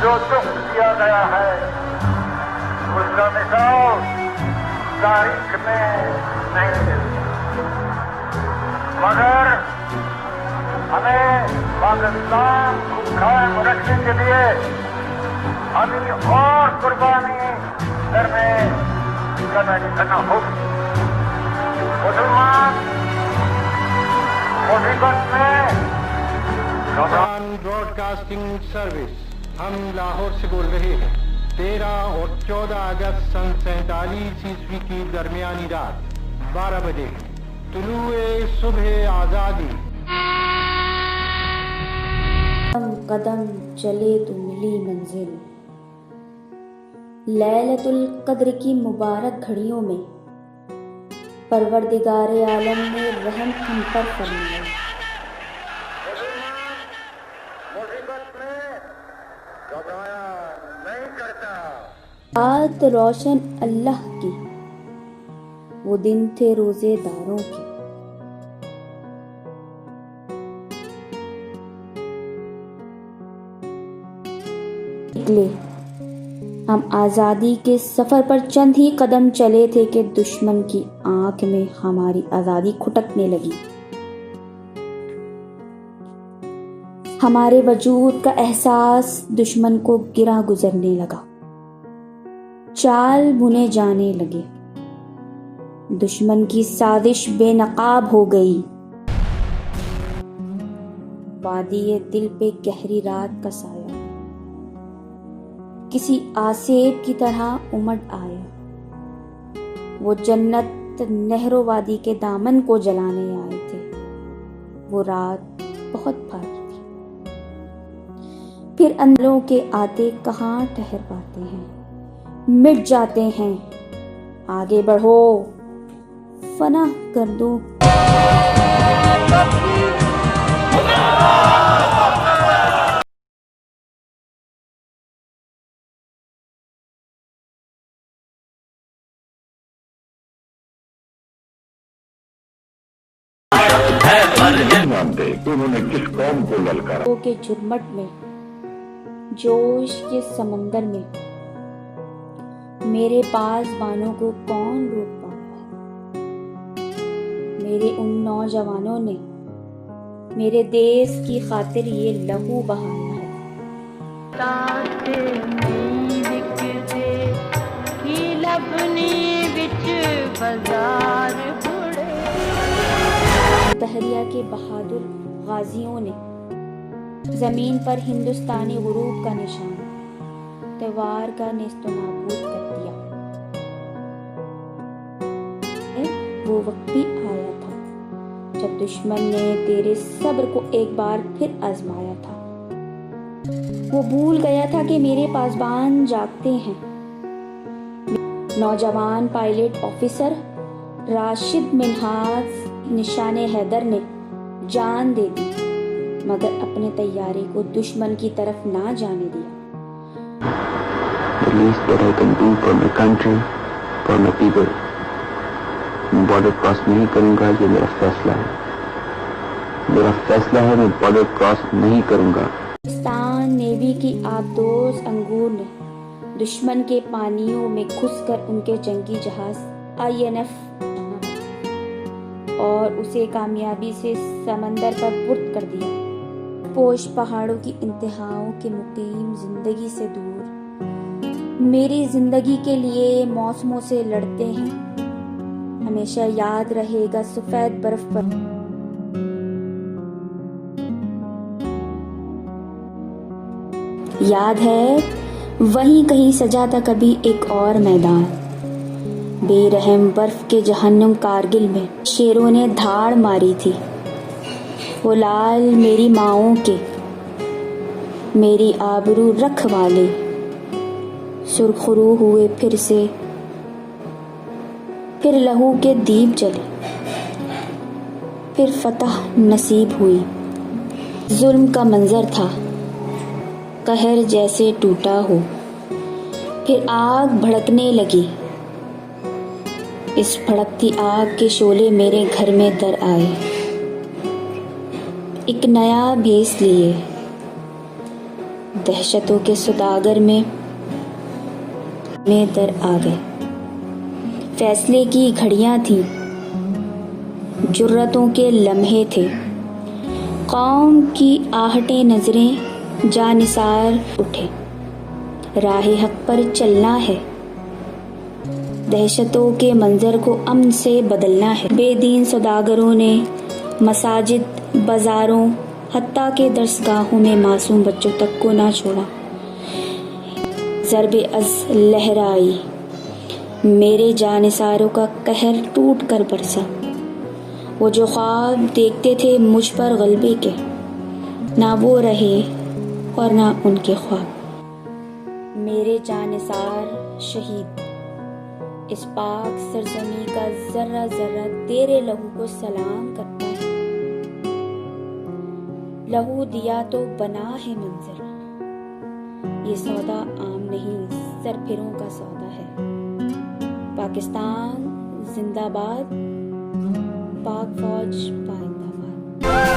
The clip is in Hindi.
जो दुख दिया गया है उसका मिसाल तारीख में नहीं मिलता, मगर हमें पाकिस्तान को कायम रखने के लिए अभी और कुर्बानी करना होगी। मुसलमान मुसीबत में ब्रॉडकास्टिंग सर्विस, हम लाहौर से बोल रहे हैं। 13 और 14 अगस्त सन 47 ईस्वी की दरमियानी रात 12 बजे तुलुए सुबह आज़ादी। कदम चले तो मिली मंजिल। लैलतुल कद्र की मुबारक घड़ियों में परवरदिगारे आलम ने रहम हम पर फरमाया। रात रोशन अल्लाह की, वो दिन थे रोजेदारों के। निकले हम आज़ादी के सफर पर, चंद ही कदम चले थे कि दुश्मन की आंख में हमारी आज़ादी खुटकने लगी। हमारे वजूद का एहसास दुश्मन को गिरा गुजरने लगा। चाल बुने जाने लगे। दुश्मन की साजिश बेनकाब हो गई। वादी दिल पे गहरी रात का साया किसी आसेब की तरह उमड़ आया। वो जन्नत नहरो वादी के दामन को जलाने आए थे। वो रात बहुत भारी थी। फिर अंधलों के आते कहाँ ठहर पाते हैं, मिट जाते हैं। आगे बढ़ो, फना कर दो। उन्होंने किस कौम को ललकारा के झुरमट में, जोश के समंदर में मेरे पास बानों को कौन रोक पाया है। मेरे उन नौजवानों ने मेरे देश की खातिर ये लहू बहाया है। बहरिया के बहादुर गाजियों ने जमीन पर हिंदुस्तानी गुरूब का निशान त्योहार का नेस्तनाबूद कर दिया। वो वक्त भी आया था जब दुश्मन ने तेरे सब्र को एक बार फिर आजमाया था। वो भूल गया था कि मेरे पासबान जागते हैं। नौजवान पायलट ऑफिसर राशिद मिन्हाज निशाने हैदर ने जान दे दी, मगर अपने तैयारी को दुश्मन की तरफ ना जाने दिया। The least that I can do for my country, for my people, border cross नहीं करूंगा। ये मेरा फैसला है। मेरा फैसला है, मैं बॉर्डर क्रॉस नहीं करूंगा। पाकिस्तान नेवी की आबदोज अंगूर ने दुश्मन के पानियों में घुसकर उनके जंगी जहाज INF और उसे कामयाबी से समंदर पर बुर्द कर दिया। पोश पहाड़ों की इंतहाओं के मुकीम जिंदगी से दूर मेरी जिंदगी के लिए मौसमों से लड़ते हैं। हमेशा याद रहेगा सफेद बर्फ पर याद है वहीं कहीं सजा था कभी एक और मैदान। बेरहम बर्फ के जहन्नुम कारगिल में शेरों ने धाड़ मारी थी। वो लाल मेरी माओं के, मेरी आबरू रखवाले सुरखरू हुए फिर से। फिर लहू के दीप जले, फिर फतह नसीब हुई। जुल्म का मंजर था कहर जैसे टूटा हो। फिर आग भड़कने लगी। इस भड़कती आग के शोले मेरे घर में दर आए। एक नया भेस लिए दहशतों के सौदागर में दर आ गए। फैसले की घड़ियां थी, जुर्रतों के लम्हे थे, कौम की आहटें नजरें जानिसार उठे। राहे हक पर चलना है, दहशतों के मंजर को अमन से बदलना है। बेदीन सौदागरों ने मसाजिद, बाजारों, हत्ता के दरसगाहों में मासूम बच्चों तक को ना छोड़ा। ज़रबे अज़ लहराई, मेरे जानिसारों का कहर टूट कर बरसा। वो जो ख्वाब देखते थे मुझ पर गलबे के, ना वो रहे और ना उनके ख्वाब। मेरे जानिसार शहीद, इस पाक सरजमी का जर्रा जर्रा तेरे लहू को सलाम करता है। लहू दिया तो बना है मंजर, ये सौदा आम नहीं सरफिरों का सौदा है। पाकिस्तान जिंदाबाद, पाक फौज पाइंदाबाद।